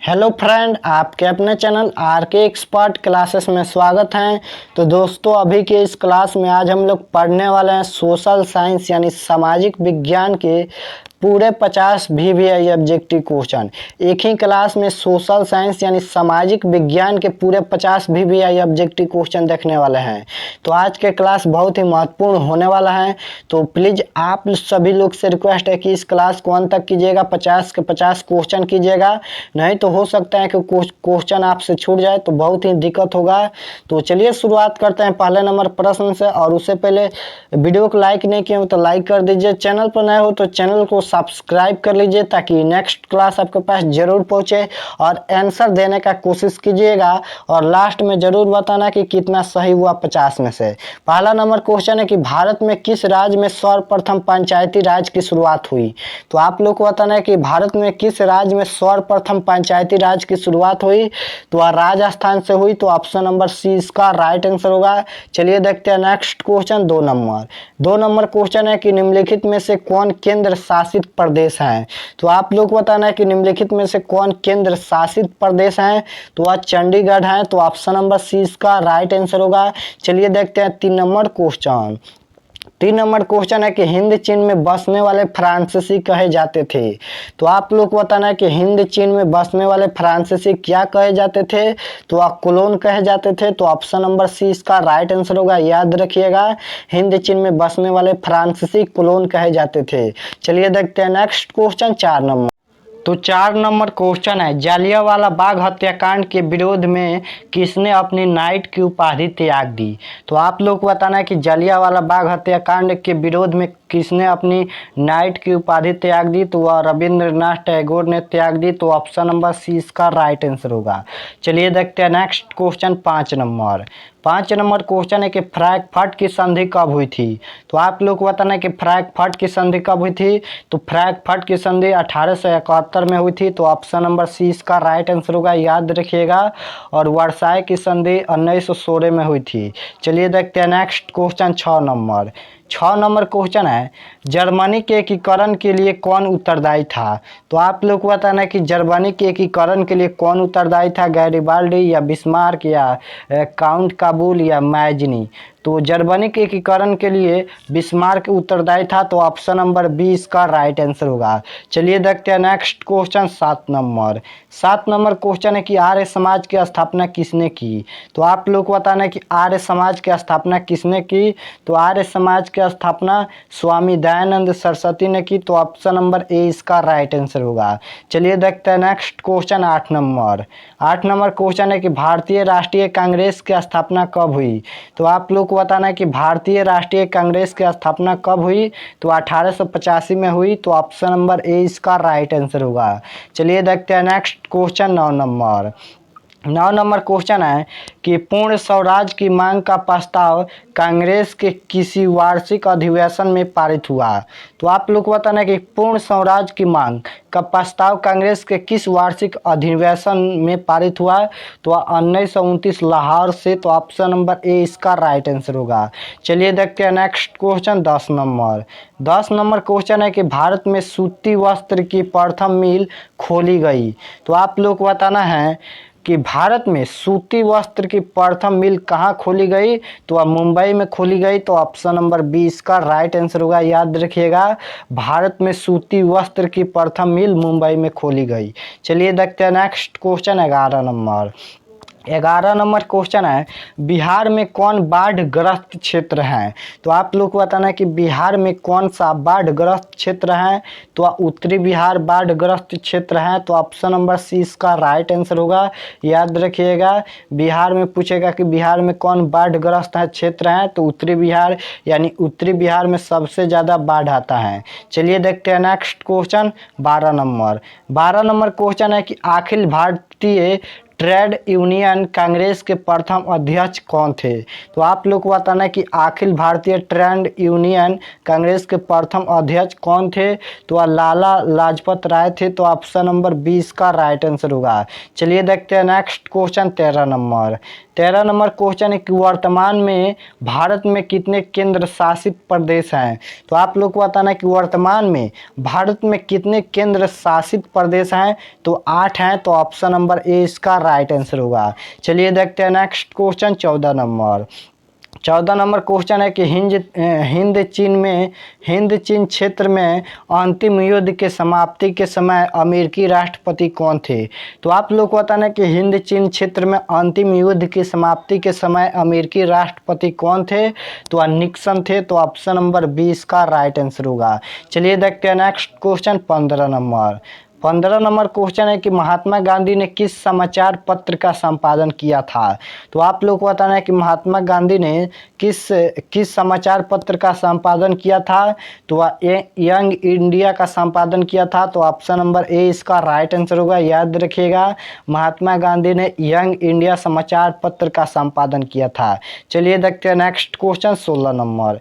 Hello friend, आपके अपने channel are के एक्सपर्ट क्लासेस में स्वागत है। तो दोस्तों, अभी के इस क्लास में आज हम लोग पढ़ने वाले हैं सोशल साइंस यानी सामाजिक विज्ञान के पूरे 50 वीवीआई ऑब्जेक्टिव क्वेश्चन। एक ही क्लास में सोशल साइंस यानी सामाजिक विज्ञान के पूरे 50 वीवीआई ऑब्जेक्टिव क्वेश्चन देखने वाले हैं। तो आज के क्लास बहुत ही महत्वपूर्ण होने वाला है। तो प्लीज़ आप सभी लोग से रिक्वेस्ट है कि इस क्लास को अंत तक कीजिएगा, 50 के 50 क्वेश्चन कीजिएगा, नहीं तो हो सकता है कि क्वेश्चन आपसे छूट जाए तो बहुत ही दिक्कत होगा। तो चलिए शुरुआत करते हैं पहले नंबर प्रश्न से। और उससे पहले वीडियो को लाइक नहीं किए हो तो लाइक कर दीजिए, चैनल पर नए हो तो चैनल को सब्सक्राइब कर लीजिए ताकि नेक्स्ट क्लास आपके पास जरूर पहुंचे। और आंसर देने का कोशिश कीजिएगा और लास्ट में जरूर बताना कि कितना सही हुआ 50 में से। पहला नंबर क्वेश्चन है कि भारत में किस राज्य में सर्वप्रथम पंचायती राज की शुरुआत हुई। तो आप लोग को बताना है कि भारत में किस राज्य में सर्वप्रथम पंचायती राज की शुरुआत हुई। तो राजस्थान से हुई। तो ऑप्शन नंबर सी इसका राइट आंसर होगा। चलिए देखते हैं नेक्स्ट क्वेश्चन। दो नंबर क्वेश्चन है कि निम्नलिखित में से कौन केंद्र शासित प्रदेश है। तो आप लोग को बताना है कि निम्नलिखित में से कौन केंद्र शासित प्रदेश है। तो वह चंडीगढ़ है। तो ऑप्शन नंबर सी इसका राइट आंसर होगा। चलिए देखते हैं 3 नंबर क्वेश्चन है कि हिंद चीन में बसने वाले फ्रांसीसी कहे जाते थे। तो आप लोग को बताना है कि हिंद चीन में बसने वाले फ्रांसीसी क्या कहे जाते थे। तो वह कोलोन कहे जाते थे। तो ऑप्शन नंबर सी इसका राइट आंसर होगा। याद रखिएगा, हिंद चीन में बसने वाले फ्रांसीसी कोलोन कहे जाते थे। चलिए देखते हैं नेक्स्ट क्वेश्चन 4 नंबर। तो 4 नंबर क्वेश्चन है, जालियांवाला बाग हत्याकांड के विरोध में किसने अपनी नाइट की उपाधि त्याग दी। तो आप लोग को बताना है कि जालियांवाला बाग हत्याकांड के विरोध में किसने अपनी नाइट की उपाधि त्याग दी। तो वह रविंद्रनाथ टैगोर ने त्याग दी। तो ऑप्शन नंबर सी इसका राइट आंसर होगा। चलिए देखते हैं नेक्स्ट क्वेश्चन 5 नंबर क्वेश्चन है कि फ्रैंकफर्ट की संधि कब हुई थी। तो आप लोग को बताना है कि फ्रैंकफर्ट की संधि कब हुई थी। तो फ्रैंकफर्ट की संधि 1871 में हुई थी। तो ऑप्शन नंबर सी इसका राइट आंसर होगा। याद रखिएगा। और वर्साई की संधि 1916 में हुई थी। चलिए देखते हैं नेक्स्ट क्वेश्चन 6 नंबर क्वेश्चन है, जर्मनी के एकीकरण के लिए कौन उत्तरदायी था। तो आप लोग को बताना है कि जर्मनी के एकीकरण के लिए कौन उत्तरदायी था। गैरिबाल्डी या बिस्मार्क या काउंट काबुल या मैजनी। तो जर्मनी के एकीकरण के लिए बिस्मार्क उत्तरदायी था। तो ऑप्शन नंबर बी इसका राइट आंसर होगा। चलिए देखते हैं नेक्स्ट क्वेश्चन 7 नंबर क्वेश्चन है कि आर्य समाज की स्थापना किसने की। तो आप लोग को बताना है कि आर्य समाज की स्थापना किसने की। तो आर्य समाज की स्थापना स्वामी दयानंद सरस्वती ने की। तो ऑप्शन नंबर ए इसका राइट आंसर होगा। चलिए देखते हैं नेक्स्ट क्वेश्चन 8 नंबर क्वेश्चन है कि भारतीय राष्ट्रीय कांग्रेस की स्थापना कब हुई। तो आप लोग को बताना है कि भारतीय राष्ट्रीय कांग्रेस की स्थापना कब हुई। तो 1885 में हुई। तो ऑप्शन नंबर ए इसका राइट आंसर होगा। चलिए देखते हैं नेक्स्ट क्वेश्चन 9 नंबर क्वेश्चन है कि पूर्ण स्वराज की मांग का प्रस्ताव कांग्रेस के किसी वार्षिक अधिवेशन में पारित हुआ। तो आप लोग को बताना है कि पूर्ण स्वराज की मांग का प्रस्ताव कांग्रेस के किस वार्षिक अधिवेशन में पारित हुआ। तो 1929 लाहौर से। तो ऑप्शन नंबर ए इसका राइट आंसर होगा। चलिए देखते हैं नेक्स्ट क्वेश्चन 10 नंबर क्वेश्चन है कि भारत में सूती वस्त्र की प्रथम मिल खोली गई। तो आप लोग को बताना है कि भारत में सूती वस्त्र की प्रथम मिल कहाँ खोली गई। तो वह मुंबई में खोली गई। तो ऑप्शन नंबर 20 का राइट आंसर होगा। याद रखिएगा, भारत में सूती वस्त्र की प्रथम मिल मुंबई में खोली गई। चलिए देखते हैं नेक्स्ट क्वेश्चन 11 नंबर क्वेश्चन है, बिहार में कौन बाढ़ ग्रस्त क्षेत्र है। तो आप लोग को बताना है कि बिहार में कौन सा बाढ़ ग्रस्त क्षेत्र है। तो उत्तरी बिहार बाढ़ ग्रस्त क्षेत्र है। तो ऑप्शन नंबर सी इसका राइट आंसर होगा। याद रखिएगा, बिहार में पूछेगा कि बिहार में कौन बाढ़ ग्रस्त है क्षेत्र है। तो उत्तरी बिहार, यानी उत्तरी बिहार में सबसे ज़्यादा बाढ़ आता है। चलिए देखते हैं नेक्स्ट क्वेश्चन 12 नंबर क्वेश्चन है कि अखिल भारतीय ट्रेड यूनियन कांग्रेस के प्रथम अध्यक्ष कौन थे? तो आप लोग को बताना है कि अखिल भारतीय ट्रेड यूनियन कांग्रेस के प्रथम अध्यक्ष कौन थे? तो लाला लाजपत राय थे। तो ऑप्शन नंबर 20 का राइट आंसर होगा। चलिए देखते हैं next question 13 number. 13 number question है कि वर्तमान में भारत में कितने केंद्र शासित प्रदेश हैं? तो आप लोग को बताना है कि वर्तमान में भारत में कितने केंद्र शासित प्रदेश हैं? तो 8 हैं। तो ऑप्शन नंबर ए इसका राइट आंसर होगा। चलिए देखते हैं next question 14 number. 14 number question है कि हिंद चीन क्षेत्र में अंतिम युद्ध के समाप्ति के समय अमेरिकी राष्ट्रपति कौन थे? तो आप लोग को बताना है कि हिंद चीन क्षेत्र में अंतिम युद्ध की समाप्ति के समय अमेरिकी राष्ट्रपति कौन थे? तो निक्सन थे। तो ऑप्शन नंबर 20 का राइट आंसर होगा। चलिए देखते हैं next question 15 number. 15 number question है कि महात्मा गांधी ने किस समाचार पत्र का संपादन किया था? तो आप लोग को बताना है कि महात्मा गांधी ने किस समाचार पत्र का संपादन किया था? तो यंग इंडिया का संपादन किया था। तो ऑप्शन नंबर ए इसका राइट आंसर होगा। याद रखिएगा, महात्मा गांधी ने यंग इंडिया समाचार पत्र का संपादन किया था। चलिए देखते हैं नेक्स्ट क्वेश्चन 16 नंबर।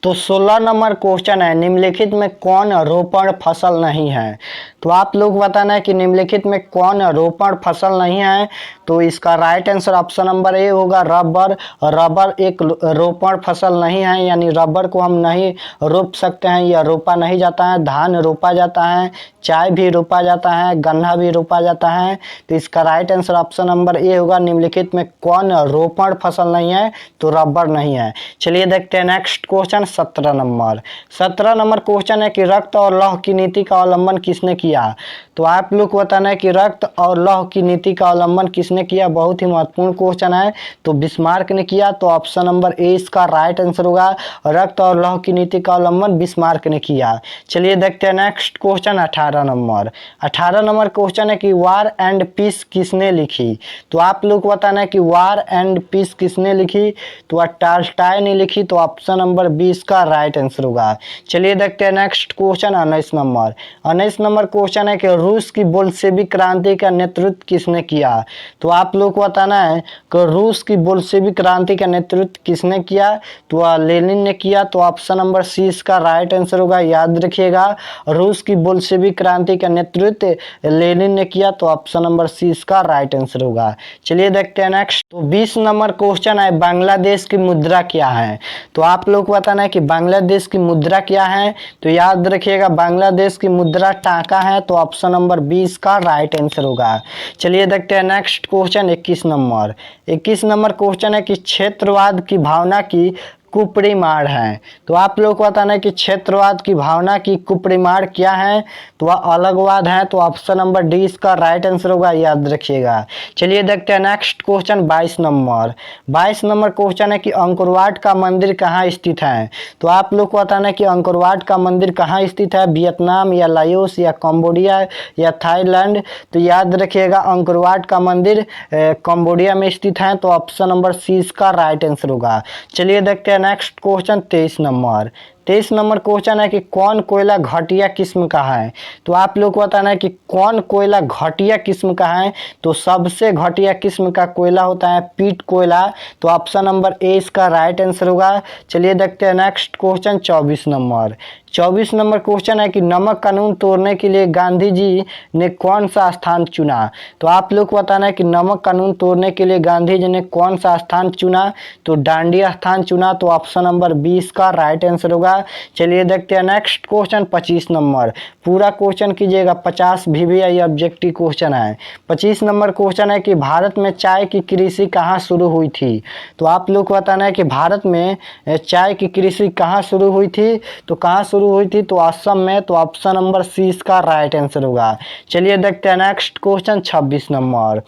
तो 16 नंबर क्वेश्चन है, निम्नलिखित में कौन रोपण फसल नहीं है? तो आप लोग बताना है कि निम्नलिखित में कौन रोपण फसल नहीं है? तो इसका right answer option number A होगा, रबर। रबर एक रोपण फसल नहीं है, यानी रबर को हम नहीं रोप सकते हैं या रोपा नहीं जाता है। धान रोपा जाता है, चाय भी रोपा जाता है, गन्ना भी रोपा जाता है। तो इसका right answer option number A होगा, निम्नलिखित में कौन रोपण फसल नहीं है? तो रबर नहीं है। चलिए देखते हैं next question 17 number. 17 number question है कि रक्त और लौह की नीति का अवलंबन किसने किया? तो आप लोग को बताना है कि रक्त और लौह की नीति का अवलंबन किसने किया? बहुत ही महत्वपूर्ण क्वेश्चन है। तो बिस्मार्क ने किया। तो ऑप्शन नंबर ए इसका राइट आंसर होगा, रक्त और लौह की नीति का अवलंबन बिस्मार्क ने किया। चलिए देखते हैं next question 18 number. 18 number question है कि वार एंड पीस किसने लिखी? तो आप लोग को बताना है कि वार एंड पीस किसने लिखी? तो टॉल्स्टॉय ने लिखी। तो ऑप्शन नंबर 20 का राइट आंसर होगा। चलिए देखते हैं next question 19 number. 19 number question है कि रूस की बोल्शेविक क्रांति का नेतृत्व किसने किया? तो आप लोग को बताना है कि रूस की बोल्शेविक क्रांति का नेतृत्व किसने किया? तो लेनिन ने किया। तो ऑप्शन नंबर सी इसका राइट आंसर होगा। याद रखिएगा, रूस की बोल्शेविक क्रांति का नेतृत्व लेनिन ने किया। तो ऑप्शन नंबर सी इसका राइट आंसर होगा। चलिए देखते हैं नेक्स्ट। तो 20 नंबर क्वेश्चन है, बांग्लादेश की मुद्रा क्या है? तो आप लोग को बताना है कि बांग्लादेश की मुद्रा क्या है? तो याद रखिएगा, बांग्लादेश की मुद्रा टाका है। तो ऑप्शन नंबर 20 का राइट आंसर होगा। चलिए देखते हैं next question 21 number. 21 number question है कि क्षेत्रवाद की भावना की कुपरिमाण है। तो आप लोग को बताना है कि क्षेत्रवाद की भावना की कुपरिमाण क्या है? तो वह अलगवाद है। तो ऑप्शन नंबर डी इसका राइट आंसर होगा। याद रखिएगा। चलिए देखते हैं next question 22 number. 22 number question है कि अंकोरवाट का मंदिर कहाँ स्थित है? तो आप लोग को बताना है कि अंकोरवाट का मंदिर कहाँ स्थित है, वियतनाम या लाओस या कंबोडिया या थाईलैंड? तो याद रखिएगा, अंकोरवाट का मंदिर कंबोडिया में स्थित है। तो ऑप्शन नंबर सी इसका राइट आंसर होगा। चलिए देखते हैं next question 23 number. 23 number question है कि कौन कोयला घटिया किस्म का है? तो आप लोग को बताना है कि कौन कोयला घटिया किस्म का है? तो सबसे घटिया किस्म का कोयला होता है पीट कोयला। तो ऑप्शन नंबर ए इसका राइट आंसर होगा। चलिए देखते हैं next question 24 number. 24 number question है कि नमक कानून तोड़ने के लिए गांधी जी ने कौन सा स्थान चुना? तो आप लोग को बताना है कि नमक कानून तोड़ने के लिए गांधी जी ने कौन सा स्थान चुना? तो डांडिया स्थान चुना। तो ऑप्शन नंबर 20 का राइट आंसर होगा। चलिए देखते हैं नेक्स्ट क्वेश्चन 25 नंबर। पूरा क्वेश्चन कीजिएगा, 50 VVI ऑब्जेक्टिव क्वेश्चन है। 25 नंबर क्वेश्चन है कि भारत में चाय की कृषि कहाँ शुरू हुई थी? तो आप लोग को बताना है कि भारत में चाय की कृषि कहाँ शुरू हुई थी? तो कहाँ शुरू हुई थी? तो असम में। तो ऑप्शन नंबर सी इसका राइट आंसर होगा। चलिए देखते हैं next question 26 number.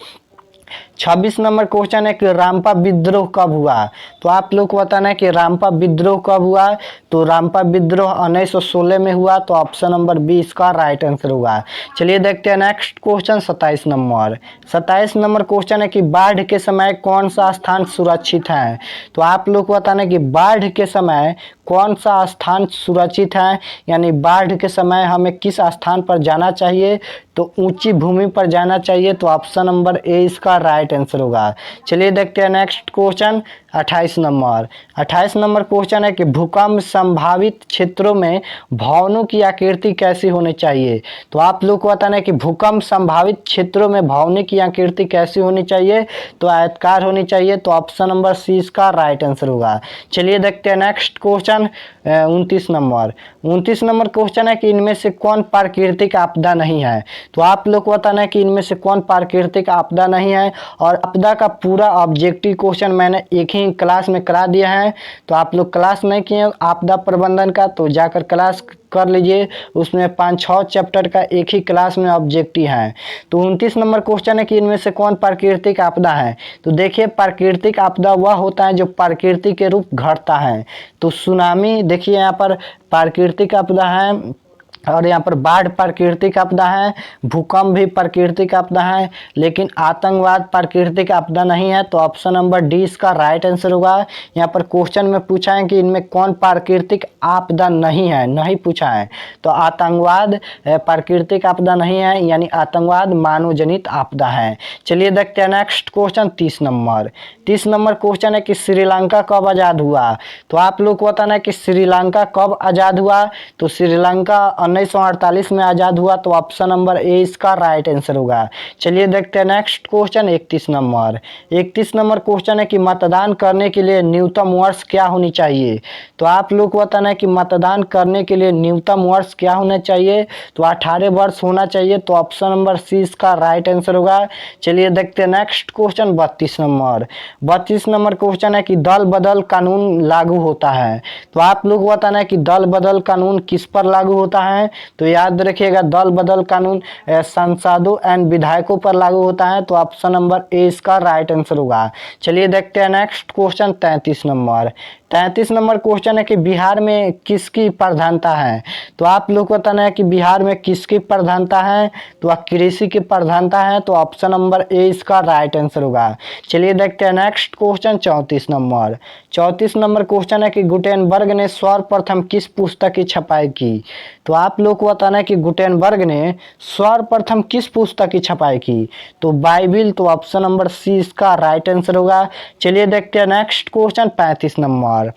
26 number question है कि रामपा विद्रोह कब हुआ। तो आप लोग को बताना है कि रामपा विद्रोह कब हुआ। तो रामपा विद्रोह 1916 में हुआ। तो ऑप्शन नंबर बी इसका राइट आंसर होगा। चलिए देखते हैं next question 27 number. 27 number question है कि बाढ़ के समय कौन सा स्थान सुरक्षित है। तो आप लोग को बताना है कि बाढ़ के समय कौन सा स्थान सुरक्षित है, यानी बाढ़ के समय हमें किस स्थान पर जाना चाहिए। तो ऊंची भूमि पर जाना चाहिए। तो ऑप्शन नंबर ए इसका राइट आंसर होगा। चलिए देखते हैं next question 28 number. 28 number question है कि भूकंप संभावित क्षेत्रों में भवनों की आकृति कैसी होनी चाहिए। तो आप लोग को बताना है कि भूकंप संभावित क्षेत्रों में भवनों की आकृति कैसी होनी चाहिए। तो आयताकार होनी चाहिए। तो ऑप्शन नंबर सी इसका राइट आंसर होगा। चलिए देखते हैं next question 29 number. 29 number question है कि इनमें से कौन प्राकृतिक आपदा नहीं है। तो आप लोग को बताना है कि इनमें से कौन प्राकृतिक आपदा नहीं है। और आपदा का पूरा ऑब्जेक्टिव क्वेश्चन मैंने एक ही क्लास में करा दिया है। तो आप लोग क्लास नहीं किए आपदा प्रबंधन का तो जाकर क्लास कर लीजिए। उसमें 5-6 चैप्टर का एक ही क्लास में ऑब्जेक्टिव है। तो 29 नंबर क्वेश्चन है कि इनमें से कौन प्राकृतिक आपदा है। तो देखिए प्राकृतिक आपदा वह होता है जो प्रकृति के रूप घटता है। तो सुनामी देखिए यहाँ पर प्राकृतिक आपदा है, और यहाँ पर बाढ़ प्राकृतिक आपदा है, भूकंप भी प्राकृतिक आपदा है, लेकिन आतंकवाद प्राकृतिक आपदा नहीं है। तो ऑप्शन नंबर डी इसका राइट आंसर होगा। यहाँ पर क्वेश्चन में पूछा है कि इनमें कौन प्राकृतिक आपदा नहीं है, नहीं पूछा है। तो आतंकवाद प्राकृतिक आपदा नहीं है, यानी आतंकवाद मानव जनित आपदा है। चलिए देखते हैं next question 30 number. 30 number question है कि श्रीलंका कब आज़ाद हुआ। तो आप लोग को बताना है कि श्रीलंका कब आज़ाद हुआ। तो श्रीलंका 1948 में आज़ाद हुआ। तो ऑप्शन नंबर ए इसका राइट आंसर होगा। चलिए देखते हैं next question 31 number. 31 number question है कि मतदान करने के लिए न्यूनतम वर्ष क्या होनी चाहिए। तो आप लोग को बताना है कि मतदान करने के लिए न्यूनतम वर्ष क्या होना चाहिए। तो 18 वर्ष होना चाहिए। तो ऑप्शन नंबर सी इसका राइट आंसर होगा। चलिए देखते हैं next question 32 number. 32 number question है कि दल बदल कानून लागू होता है। तो आप लोग को बताना है कि दल बदल कानून किस पर लागू होता है। तो याद रखिएगा दल बदल कानून सांसदों एंड विधायकों पर लागू होता है। तो ऑप्शन नंबर ए इसका राइट आंसर होगा। चलिए देखते हैं next question 33 number. 33 number question है कि बिहार में किसकी प्रधानता है। तो आप लोग को बताना है कि बिहार में किसकी प्रधानता है। तो कृषि की प्रधानता है। तो ऑप्शन नंबर ए इसका राइट आंसर होगा। चलिए देखते हैं next question 34 number. 34 number question है कि गुटेनबर्ग ने सर्वप्रथम किस पुस्तक की छपाई की। तो आप लोग को बताना है कि गुटेनबर्ग ने सर्वप्रथम किस पुस्तक की छपाई की। तो बाइबिल। तो ऑप्शन नंबर सी इसका राइट आंसर होगा। चलिए देखते हैं next question 35 number.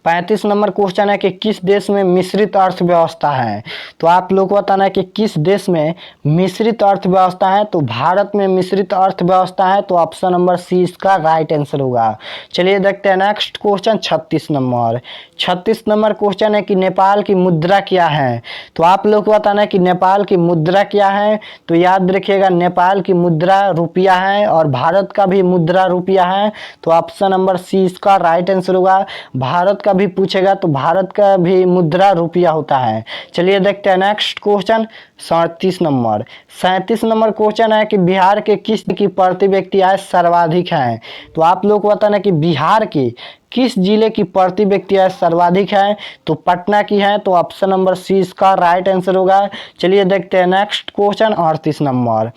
35 number question है कि किस देश में मिश्रित अर्थव्यवस्था है। तो आप लोग को बताना है कि किस देश में मिश्रित अर्थव्यवस्था है। तो भारत में मिश्रित अर्थव्यवस्था है। तो ऑप्शन नंबर सी इसका राइट आंसर होगा। चलिए देखते हैं next question 36 number. 36 number question है कि नेपाल की मुद्रा क्या है। तो आप लोग को बताना है कि नेपाल की मुद्रा क्या है। तो याद रखिएगा नेपाल की मुद्रा रुपया है, और भारत का भी मुद्रा रुपया है। तो ऑप्शन नंबर सी इसका राइट आंसर होगा। भारत का भी पूछेगा तो भारत का भी मुद्रा रुपया होता है। चलिए देखते हैं next question 37 number. 37 number question है कि बिहार के किस की प्रति व्यक्ति आय सर्वाधिक है। तो आप लोग को बताना है कि बिहार की किस जिले की प्रति व्यक्ति आय सर्वाधिक है। तो पटना की है। तो ऑप्शन नंबर सी इसका राइट आंसर होगा। चलिए देखते हैं next question 38 number.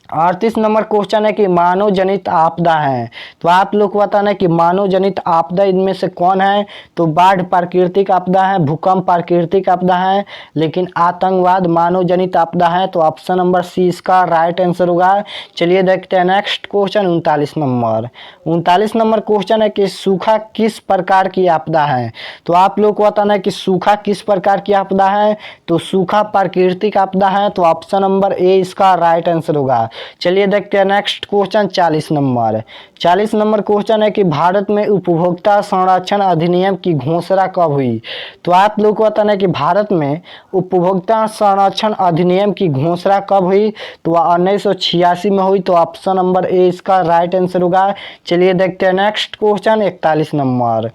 38 number question है कि मानव जनित आपदा है। तो आप लोग को बताना है कि मानव जनित आपदा इनमें से कौन है। तो बाढ़ प्राकृतिक आपदा है, भूकंप प्राकृतिक आपदा है, लेकिन आतंकवाद मानव जनित आपदा है। तो ऑप्शन नंबर सी इसका राइट आंसर होगा। चलिए देखते हैं next question 39 number. 39 number question है कि सूखा किस प्रकार की आपदा है। तो आप लोग को बताना है कि सूखा किस प्रकार की आपदा है। तो सूखा प्राकृतिक आपदा है। तो ऑप्शन नंबर ए इसका राइट आंसर होगा। चलिए देखते हैं next question 40 number. 40 number question है कि भारत में उपभोक्ता संरक्षण अधिनियम की घोषणा कब हुई। तो आप लोग को बताना है कि भारत में उपभोक्ता संरक्षण अधिनियम की घोषणा कब हुई। तो वह 1986 में हुई। तो ऑप्शन नंबर ए इसका राइट आंसर होगा। चलिए देखते हैं next question 41 number.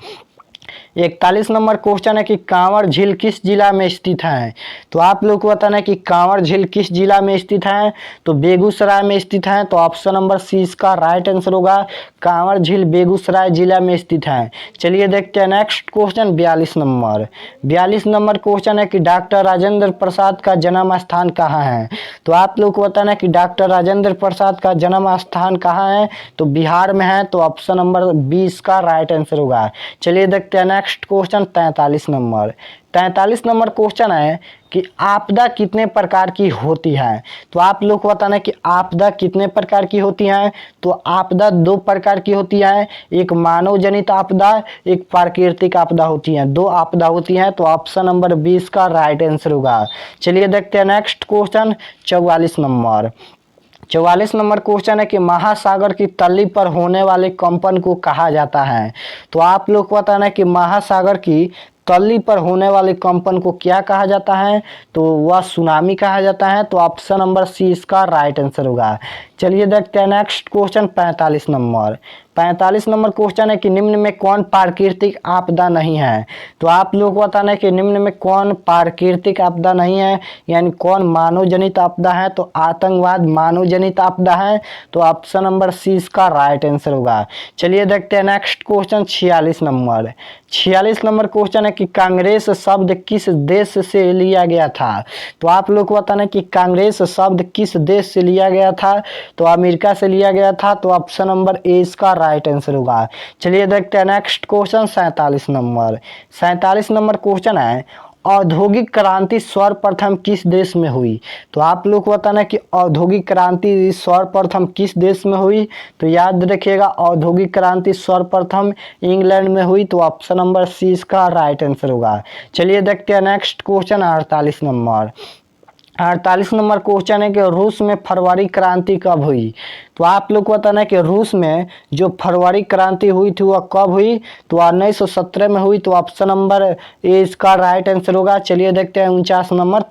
41 number question है कि कांवर झील किस जिला में स्थित है। तो आप लोग को बताना है कि कांवर झील किस जिला में स्थित है। तो बेगूसराय में स्थित है। तो ऑप्शन नंबर सी इसका राइट आंसर होगा। कांवर झील बेगूसराय जिला में स्थित है। चलिए देखते हैं नेक्स्ट क्वेश्चन 42 नंबर क्वेश्चन है कि डॉक्टर राजेंद्र प्रसाद का जन्म स्थान कहाँ है। तो आप लोग को बताना है कि डॉक्टर राजेंद्र प्रसाद का जन्म स्थान कहाँ है। तो बिहार में है। तो ऑप्शन नंबर 20 का राइट आंसर होगा। चलिए देखते हैं नेक्स्ट क्वेश्चन 43 नंबर क्वेश्चन है कि आपदा कितने प्रकार की होती है। तो आप लोग को बताना है कि आपदा कितने प्रकार की होती है। तो आपदा 2 प्रकार की होती है, एक मानव जनित आपदा, एक प्राकृतिक आपदा होती है। 2 आपदा होती है। तो ऑप्शन नंबर 20 का राइट आंसर होगा। चलिए देखते हैं नेक्स्ट क्वेश्चन 44 नंबर क्वेश्चन है कि महासागर की तली पर होने वाले कंपन को कहा जाता है। तो आप लोग को बताना है कि महासागर की तली पर होने वाले कंपन को क्या कहा जाता है। तो वह सुनामी कहा जाता है। तो ऑप्शन नंबर सी इसका राइट आंसर होगा। चलिए देखते हैं नेक्स्ट क्वेश्चन 45 नंबर क्वेश्चन है कि निम्न में कौन प्राकृतिक आपदा नहीं है। तो आप लोग को बताना है कि निम्न में कौन प्राकृतिक आपदा नहीं है, यानी कौन मानव जनित आपदा है। तो आतंकवाद मानव जनित आपदा है। तो ऑप्शन नंबर सी इसका राइट आंसर होगा। चलिए देखते हैं नेक्स्ट क्वेश्चन 46 नंबर क्वेश्चन है कि कांग्रेस शब्द किस देश से लिया गया था। तो आप लोग को बताना है कि कांग्रेस शब्द किस देश से लिया गया था। तो अमेरिका से लिया गया था। तो ऑप्शन नंबर ए इसका राइट आंसर होगा। चलिए देखते हैं नेक्स्ट क्वेश्चन 47 नंबर क्वेश्चन है औद्योगिक क्रांति सर्वप्रथम किस देश में हुई। तो आप लोग को बताना है कि औद्योगिक क्रांति सर्वप्रथम किस देश में हुई। तो याद रखिएगा औद्योगिक क्रांति सर्वप्रथम इंग्लैंड में हुई। तो ऑप्शन नंबर सी इसका राइट आंसर होगा। चलिए देखते हैं नेक्स्ट क्वेश्चन 48 नंबर क्वेश्चन है कि रूस में फरवरी क्रांति कब हुई। तो आप लोग को बताना है कि रूस में जो फरवरी क्रांति हुई थी वह कब हुई। तो 1917 में हुई। तो ऑप्शन नंबर ए इसका राइट आंसर होगा। चलिए देखते हैं 49 नंबर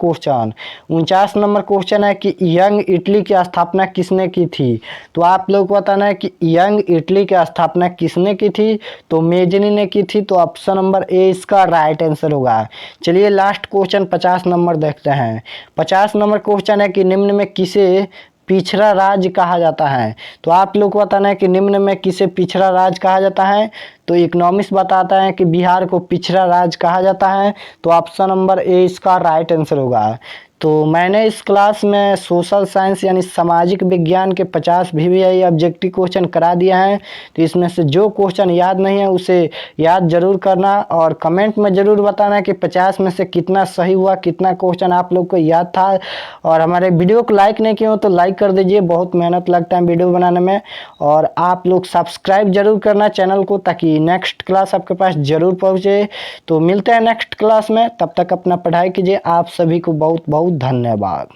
क्वेश्चन है कि यंग इटली की स्थापना किसने की थी। तो आप लोग को बताना है कि यंग इटली की स्थापना किसने की थी। तो मेजनी ने की थी। तो ऑप्शन नंबर ए इसका राइट आंसर होगा। चलिए लास्ट क्वेश्चन 50 नंबर देखते हैं। 50 नंबर क्वेश्चन है कि निम्न में किसे पिछड़ा राज्य कहा जाता है। तो आप लोग को बताना है कि निम्न में किसे पिछड़ा राज्य कहा जाता है। तो इकोनॉमिक्स बताता है कि बिहार को पिछड़ा राज्य कहा जाता है। तो ऑप्शन नंबर ए इसका राइट आंसर होगा। तो मैंने इस क्लास में सोशल साइंस यानी सामाजिक विज्ञान के 50 VVI ऑब्जेक्टिव क्वेश्चन करा दिया है। तो इसमें से जो क्वेश्चन याद नहीं है उसे याद जरूर करना और कमेंट में ज़रूर बताना कि 50 में से कितना सही हुआ, कितना क्वेश्चन आप लोग को याद था। और हमारे वीडियो को लाइक नहीं किया हो तो लाइक कर दीजिए, बहुत मेहनत लगता है वीडियो बनाने में। और आप लोग सब्सक्राइब जरूर करना चैनल को, ताकि नेक्स्ट क्लास आपके पास ज़रूर पहुँचे। तो मिलते हैं नेक्स्ट क्लास में, तब तक अपना पढ़ाई कीजिए। आप सभी को बहुत बहुत धन्यवाद।